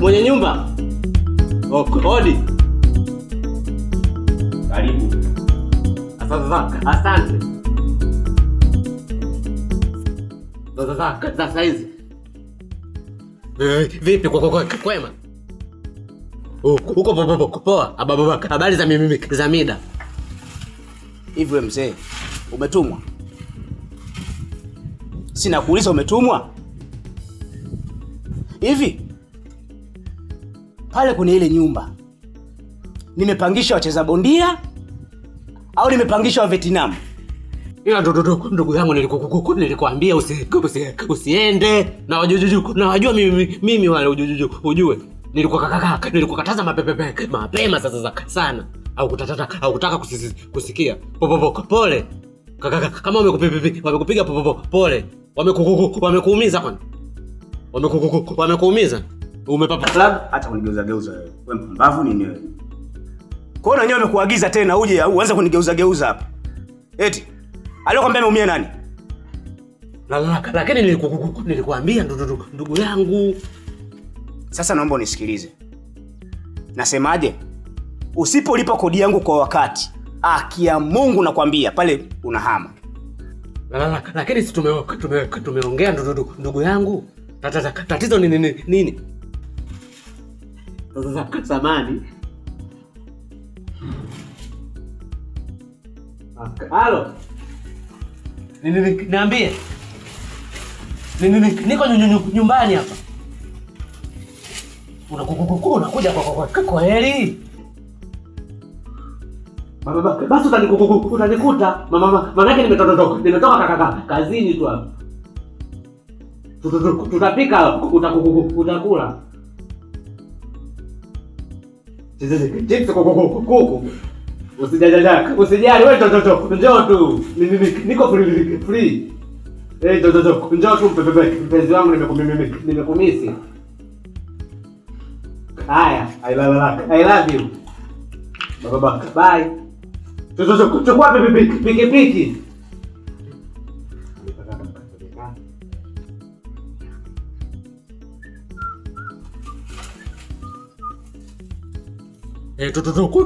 Mwenye nyumba. Hodi. Karibu. Asante. Sasa hizi. Vipi kwema? Uko poa? Habari za mimi za mida. Hivi wewe mzee, umetumwa? Sina kuuliza umetumwa? Hivi pale kwenye ile nyumba nimepangisha wacheza bondia au nimepangisha wa Vietnam? Ila ndugu yangu nilikwambia usiende na wajua mimi wale ujue. Nilikukataza mapema sasa sana. Au kutaka kusikia. Pole. Kama wamekupiga pole. Wamekuumiza kwani? Wamekuumiza? Umepapa club hata kunigeuza wewe. Wewe mpumbavu nini wewe? Kwa nini wamekuagiza tena uje uanze kunigeuza hapa? Eti alikwambia niumie nani? Lakini nilikuambia ndugu yangu. Sasa naomba unisikilize. Nasemaje? Usipolipa kodi yangu kwa wakati, haki ya Mungu nakwambia pale unahama. Lakini si tumeongea ndugu yangu. Tatizo ni nini? Samani. Halo. Niambie. Niko nyumbani hapa. Unakuja kwa heri. Basi utanikuta. Maana yake nimetoka kazini tu hapa. Tutapika utakula. Chips kuku. Usijali wewe toto. Njoo tu. Niko free. Toto. Njoo tu mpenzi wangu nimekumisi. Haya, I love you. Bye. Chukua pikipiki.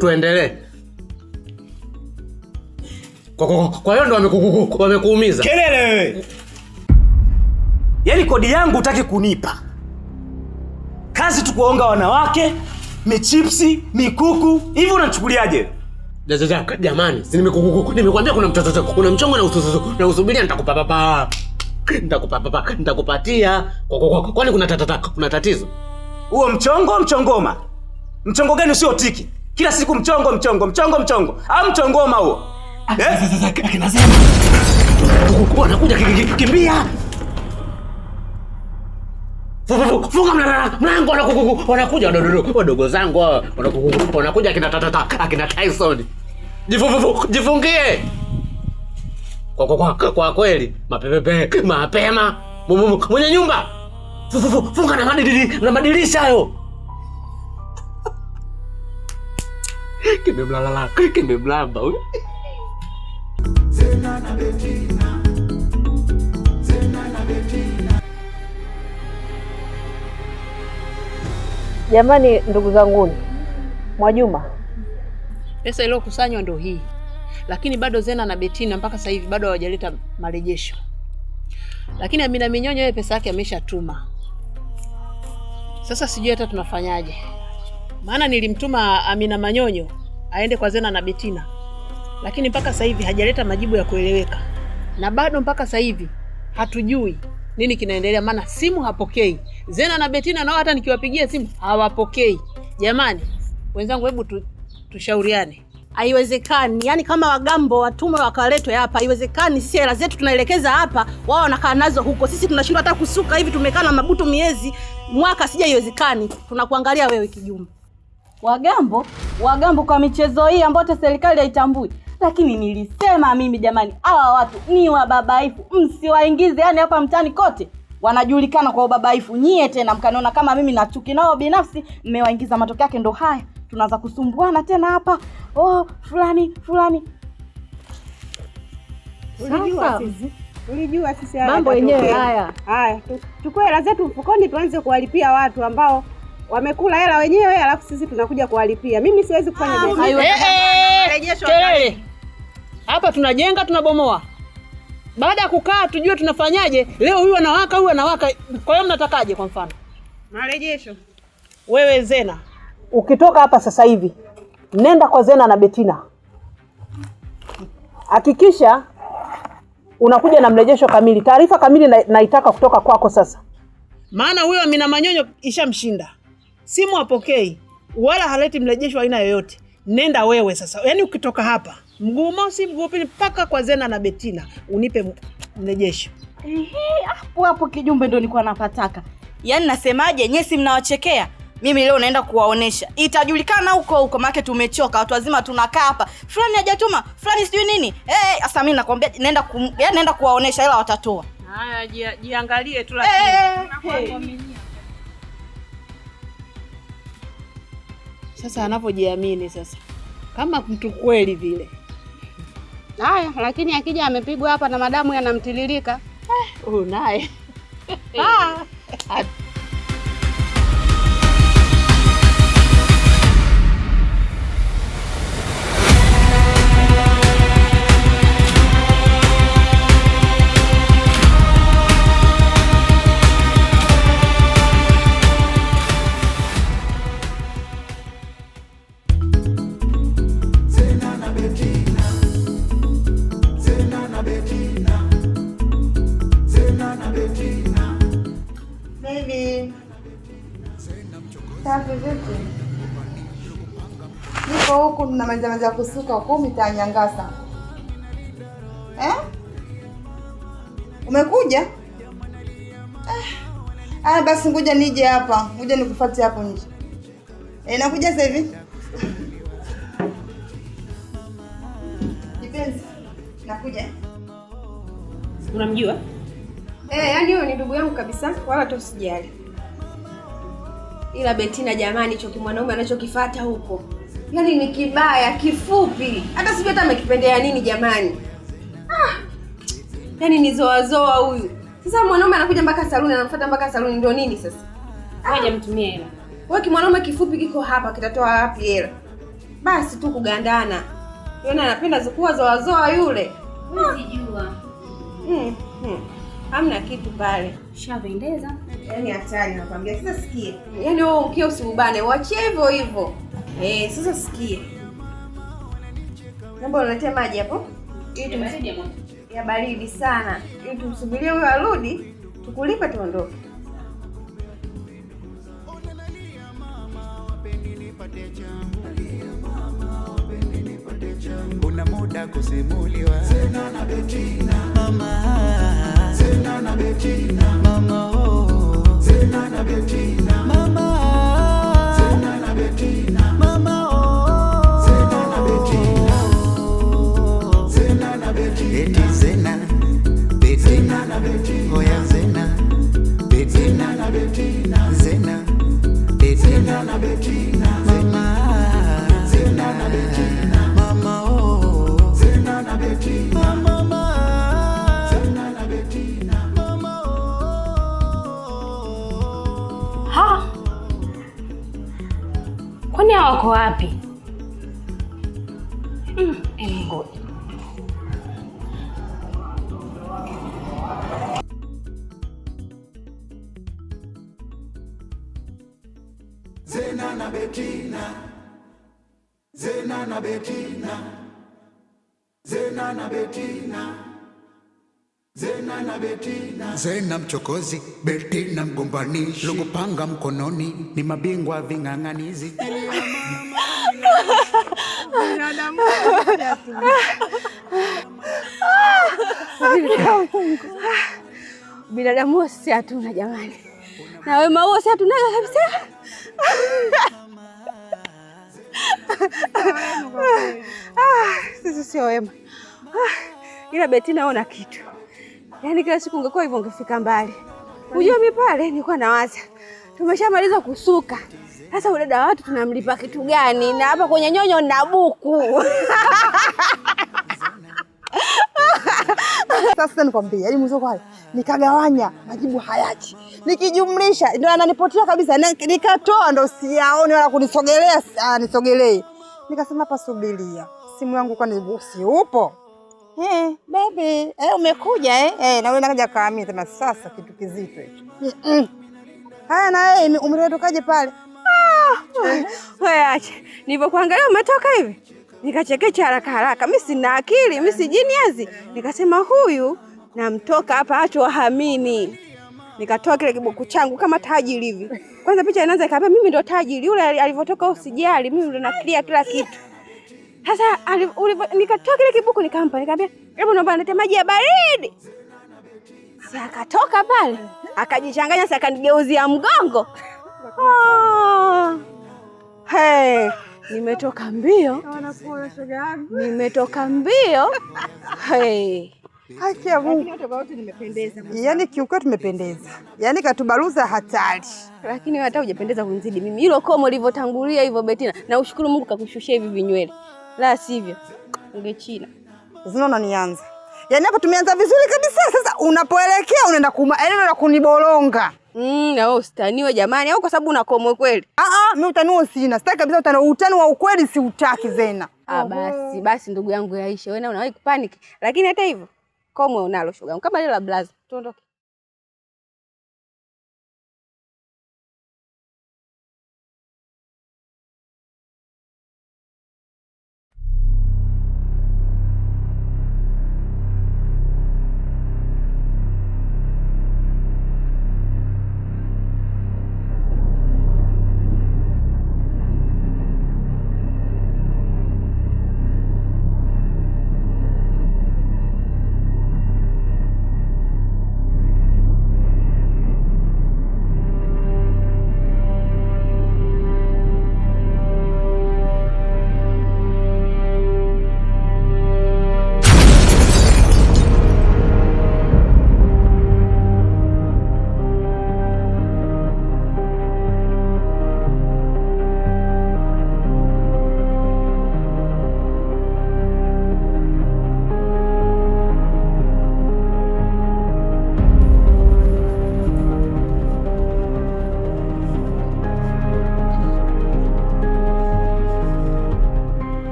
Tuendelee. Kwa hiyo ndo wamekuumiza. Kelele wewe. Yaani kodi yangu hutaki kunipa. Kazi tu kuonga wanawake, michipsi, mikuku, hivi unachukuliaje? Jamani, si nimekwambia kuna mchongo na usubiria nitakupatia. Kwani kuna tatizo? Huo mchongoma. Mchongo gani usio tiki? Kila siku mchongo. Au mchongoma huo? Akinasema. Wanakuja kimbia. Funga mlango wanakuja wadogo zangu wanakuja akina Tyson. Jifungie. Kwa kweli mapema. Mwenye nyumba. Funga na madirisha hayo. Kimemlamba huyu. Zena na Betina. Jamani ndugu zanguni, Mwajuma, pesa iliyokusanywa ndio hii. Lakini bado Zena na Betina mpaka sasa hivi bado hawajaleta marejesho. Lakini Amina Minyonyo yeye pesa yake ameshatuma. Sasa sijui hata tunafanyaje. Maana nilimtuma Amina Manyonyo aende kwa Zena na Betina. Lakini mpaka sasa hivi hajaleta majibu ya kueleweka. Na bado mpaka sasa hivi hatujui nini kinaendelea, maana simu hapokei. Zena na Betina nao hata nikiwapigia simu hawapokei. Jamani, wenzangu hebu tushauriane. Haiwezekani. Yaani kama wagambo watumwe wakaletwe hapa, haiwezekani. Sisi hela zetu tunaelekeza hapa, wao wanakaa nazo huko. Sisi tunashindwa hata kusuka hivi, tumekaa na mabutu miezi, mwaka sija. Haiwezekani. Tunakuangalia wewe Kijumbe. Wagambo kwa michezo hii ambayo serikali haitambui. Lakini nilisema mimi jamani, hawa watu ni wababaifu, msiwaingize. Yani hapa mtani kote wanajulikana kwa ubabaifu. Nyie tena mkaniona kama mimi na chuki nao binafsi, mmewaingiza. Matokeo yake ndo haya, tunaanza kusumbuana tena hapa. Fulani Ulijua sisi mambo yenyewe haya. Haya, chukua hela zetu mfukoni tuanze kuwalipia watu ambao Wamekula hela wenyewe, alafu sisi tunakuja kuwalipia. Mimi siwezi kufanya biashara. Kelele. Hapa tunajenga, tunabomoa. Baada ya kukaa tujue tunafanyaje. Leo huyu anawaka, huyu anawaka. Kwa hiyo mnatakaje kwa mfano? Marejesho. Wewe Zena, ukitoka hapa sasa hivi, nenda kwa Zena na Betina. Hakikisha unakuja na mrejesho kamili. Taarifa kamili naitaka kutoka kwako sasa. Maana huyo Amina Manyonyo ishamshinda. Simu apokei wala haleti mrejesho aina yoyote. Nenda wewe sasa. Yaani ukitoka hapa, mguu mosi mguu pili mpaka kwa Zena na Betina unipe mrejesho. Hapo kijumbe ndo nilikuwa napataka. Yaani nasemaje, nyesi mnawachekea? Mimi leo naenda kuwaonesha. Itajulikana huko maana tumechoka. Watu wazima tunakaa hapa. Fulani hajatuma, fulani sijui nini. Sasa mimi nakwambia naenda kuwaonesha ila watatoa. Haya jiangalie tu lakini. Sasa anapojiamini sasa. Kama mtu kweli vile. Haya, lakini akija amepigwa hapa na madamu yanamtiririka. Naye. Niko huku tunamaliza kusuka huko mitanyangasa. Umekuja? Basi ngoja nije hapa. Ngoja nikufuate hapo nje. Nakuja sasa hivi. Kipenzi. Nakuja. Unamjua? Yaani huyo ni ndugu yangu kabisa, wala tu usijali. Ila Betina jamani, hicho kimwanaume anachokifuata huko. Yaani ni kibaya, kifupi. Hata sijui hata amekipendea nini jamani. Yaani ni zoa huyu. Sasa mwanaume anakuja mpaka saluni, anamfuata mpaka saluni ndio nini sasa? Ngoja mtumie hela. Wewe kimwanaume kifupi kiko hapa kitatoa wapi hela? Basi tu kugandana. Yona anapenda zikuwa zoa yule. Usijua. Hamna kitu pale. Shavendeza. Yaani hatari nakwambia. Sasa sikie. Yaani wewe ukio usiubane, uachie hivyo hivyo. Sasa sikie. Naomba uniletee maji hapo. Ya baridi sana. Ili tumsubirie huyo arudi, tukulipe tuondoke. Una muda kusimuliwa. Zena na Betina. Mama. Zena na Betina. Mama. Zena na Betina. Mama. Zena na Betina. Mama. Zena na Betina. Zena na Betina. Eti Zena. Betina na Betina. Oya Zena. Betina na Betina. Zena. Betina na Betina. Mama. Zena na Betina. Mama oh. Zena na Betina. Mama. Zena na Betina. Mama oh. Kwani hawako wapi? Ngoja. Zena na Betina. Zena na Betina. Zena na Betina. Zena na Betina. Zena mchokozi, Betina mgombanishi. Lugupanga mkononi, ni mabingwa ving'ang'anizi. Binadamu si hatuna jamani. Na wema huo si hatuna kabisa. Sisi sio wema. Ila Betina ona kitu. Yaani kila siku ungekuwa hivyo ungefika mbali. Unajua mimi pale nilikuwa nawaza. Tumeshamaliza kusuka. Sasa ule dada watu tunamlipa kitu gani? Na hapa kwenye nyonyo na buku. Sasa nikwambie, yaani mwanzo kwa nikagawanya majibu hayachi. Nikijumlisha ndio ananipotea kabisa. Nikatoa ndio siaone wala kunisogelea, nisogelee. Nikasema hapa subiria. Simu yangu kwani bosi upo? Baby, umekuja na wewe nakaja kaamia tena sasa kitu kizito hicho. Haya na wewe umetokaje pale? Wewe acha. Nilipokuangalia umetoka hivi. Nikachekecha haraka. Mimi sina akili, mimi si genius. Nikasema huyu namtoka hapa acho wahamini. Nikatoa kile kibuku changu kama tajiri hivi. Kwanza picha inaanza ikaba mimi ndo tajiri. Yule alivyotoka usijali, mimi ndo na clear kila kitu. Sasa nikatoa kile kibuku nikampa, nikamwambia, "Hebu naomba nilete maji ya baridi." Si akatoka pale, akajichanganya sasa akanigeuzia mgongo. Hey, nimetoka mbio. Nimetoka mbio. Hey. Haki ya Mungu. Lakini nimependeza. Yaani kiukweli tumependeza. Yaani katubaruza hatari. Lakini hata hujapendeza kunizidi mimi. Hilo komo lilivyotangulia hivyo Betina. Na ushukuru Mungu kakushushia hivi vinywele. La sivyo ungechina. Unaona nianza. Yaani hapo tumeanza vizuri kabisa. Sasa unapoelekea unaenda unaenda kunibolonga. Na wewe usitaniwe jamani au kwa sababu una komo kweli? Mimi utaniwa sina. Sitaki kabisa utani wa ukweli siutaki Zena. Basi ndugu yangu yaishe. Wewe unawahi kupanic. Lakini hata hivyo komo unalo shoga. Kama ile la blaza. Tuondoke.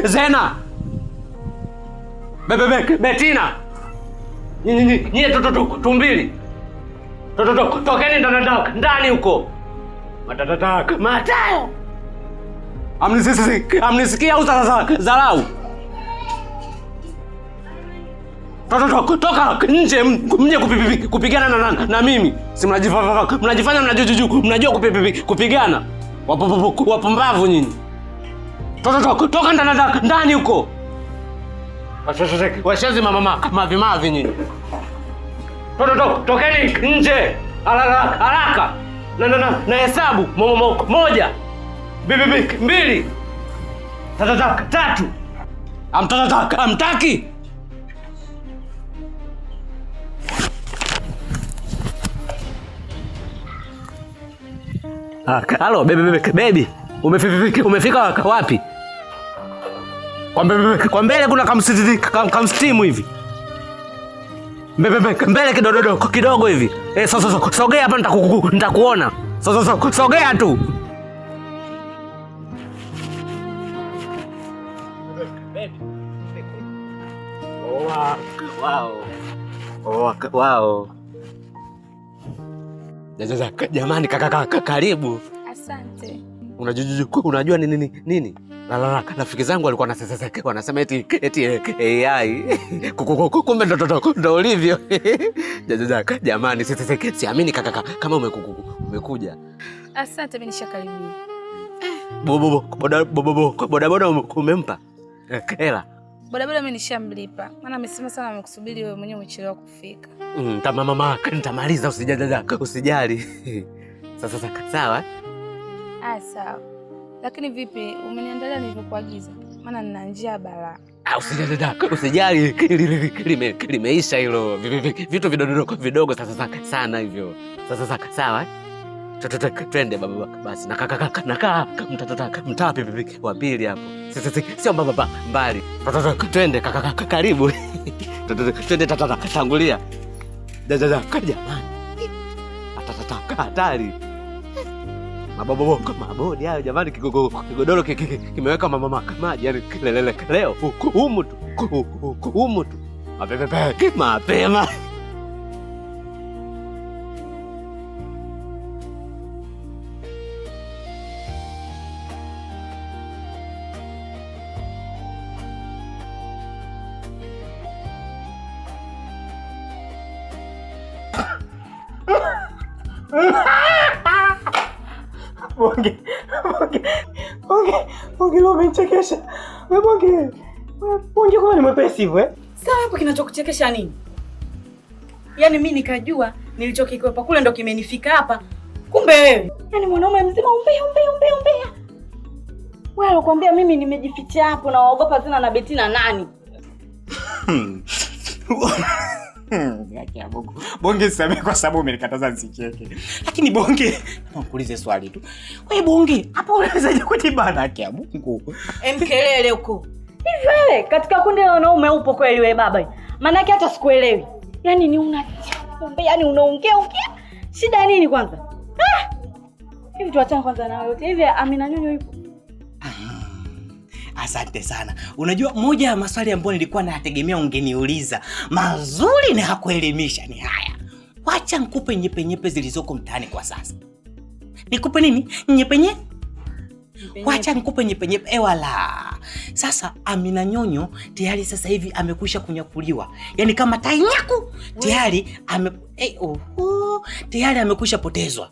Zena! Betina! Nyie tumbili! Tokeni ndani huko! Matayo! Amnisikia au sasa dharau? Toka nje mje kupigana na mimi. Si mnajifanya mnajua kupigana. Wapumbavu nyinyi. Toka ndani huko. Washazi mavi nyinyi. Tokeni nje. Haraka. Na hesabu. 1 2 3. Amtaki. Halo baby. Umefika wapi? Kwa mbele kuna kamstimu hivi. Mbele kidogo hivi. Sogea hapa nitakuona. Sogea tu. Wow. Jamani karibu. Asante. Unajua nini? Rafiki zangu walikuwa wanasema eti AI. Kumbe ndo ulivyo. Jamani siamini kama umekuja. Asante, mimi nishakaribia. Bodaboda umempa hela? Bodaboda mimi nishamlipa. Maana amesema sana amekusubiri wewe mwenyewe umechelewa kufika. Mama nitamaliza usijali. Sasa sawa? Sawa. Lakini vipi, umeniandalia nilivyokuagiza? Maana nina njia balaa. Usijali, limeisha hilo. Vitu vidogo sana hivyo. Sasa sawa? Twende baba basi. Nakaa mtaa wa pili hapo. Sio baba mbali. Twende karibu. Twende tangulia. Jamani. Hatari. Mabodi hayo jamani, kigodoro kimeweka maji yani leo humu tu. Mapema. Bonge leo umenichekesha. Bonge kwa ni mwepesi hivyo eh? Sasa hapo kinachokuchekesha nini? Yaani mimi nikajua nilichokikwepa kule ndo kimenifika hapa. Kumbe wewe. Yaani mwanaume mzima umbea. Wewe unakwambia mimi nimejificha hapo na waogopa tena na Betina nani? Bonge sasa kwa sababu umenikataza nisicheke. Lakini Bonge, nakuulize swali tu. Wewe Bonge, hapo unawezaje kutibana yake ya Mungu? Mkelele huko. Hivi wewe katika kundi la wanaume upo kweli wewe baba? Maana yake hata sikuelewi. Yaani ni yaani unaongea. Shida nini kwanza? Hivi tuachane kwanza na yote. Hivi Amina Nyonyo yupo? Asante sana. Unajua moja ya maswali ambayo nilikuwa nayategemea ungeniuliza mazuri na hakuelimisha ni haya. Wacha nikupe nyepe zilizoko mtaani kwa sasa. Nikupe nini? Nyepe. Wacha nikupe nyepe. Wala. Sasa Amina Nyonyo tayari sasa hivi amekwisha kunyakuliwa. Yaani kama tainyaku tayari tayari amekwisha potezwa.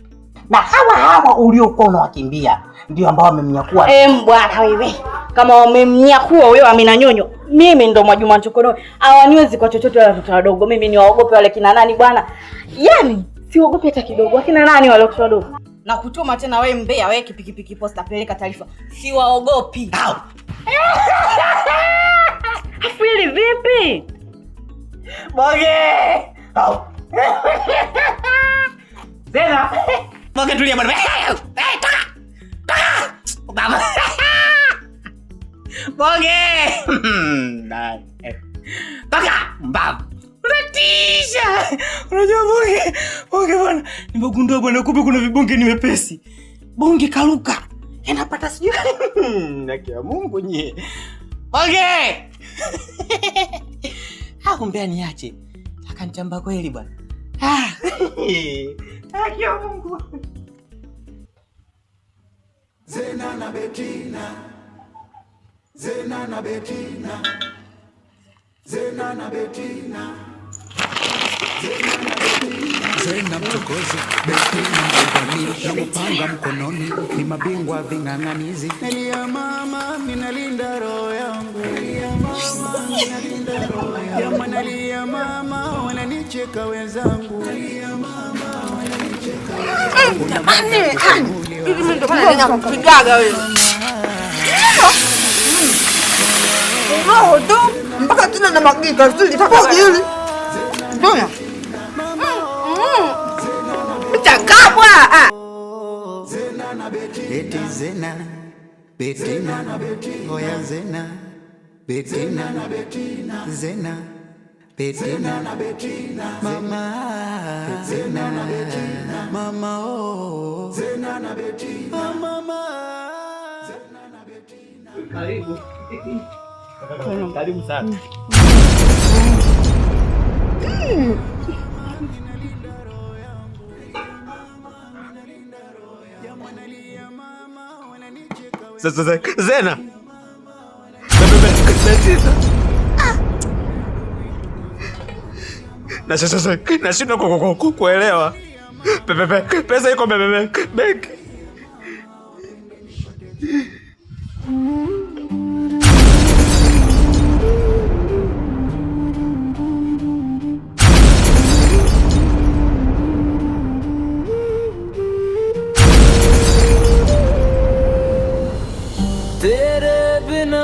Na hawa uliokuwa unawakimbia ndio ambao wamemnyakua. Bwana wewe. Kama wamemnyakua wewe Amina Nyonyo, mimi ndo Mwajuma Nchokonoe. Hawaniwezi kwa chochote wale watoto wadogo. Mimi ni waogope wale kina nani bwana? Yaani siogopi hata kidogo. Akina nani wale watoto wadogo? Na kutuma tena wewe mbea wewe kipikipiki posta peleka taarifa. Si waogopi. Afili vipi? Bonge! Zena! Bonge tulia bwana. Toka! Baba. Bonge! Toka! Baba. Unatisha! Unajua Bonge bwana. Nimegundua bwana kumbe kuna vibonge nimepesi. Bonge kaluka. Yanapata sijui. Naki ya Mungu nye. Bonge! Mbea niache. Akanichamba kweli bwana. Naki ya Mungu. Zena na Betina. Zena mchokozi, Betina mgongoni, na kupanga mkononi, ni mabingwa ving'ang'anizi. Nalia mama, minalinda roho yangu. Nalia mama, wananicheka wenzangu. Hivi mimi ndo maana ninakupigaga wewe. Roho tu mpaka tuna na magika sisi tafadhali. Ndio. Utakabwa. Eti Zena, Betina, oya Zena, Betina, Zena, Betina, mama, Zena, mama, oh, Zena na Betina, mama, Zena na Betina. Karibu. Karibu sana. Sasa Zena. Na sasa nashindwa kuelewa. Pesa iko benki. तेरे बिना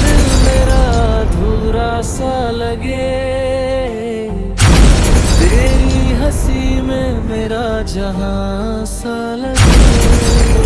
दिल मेरा अधूरा सा लगे, तेरी हंसी में मेरा जहां सा लगे।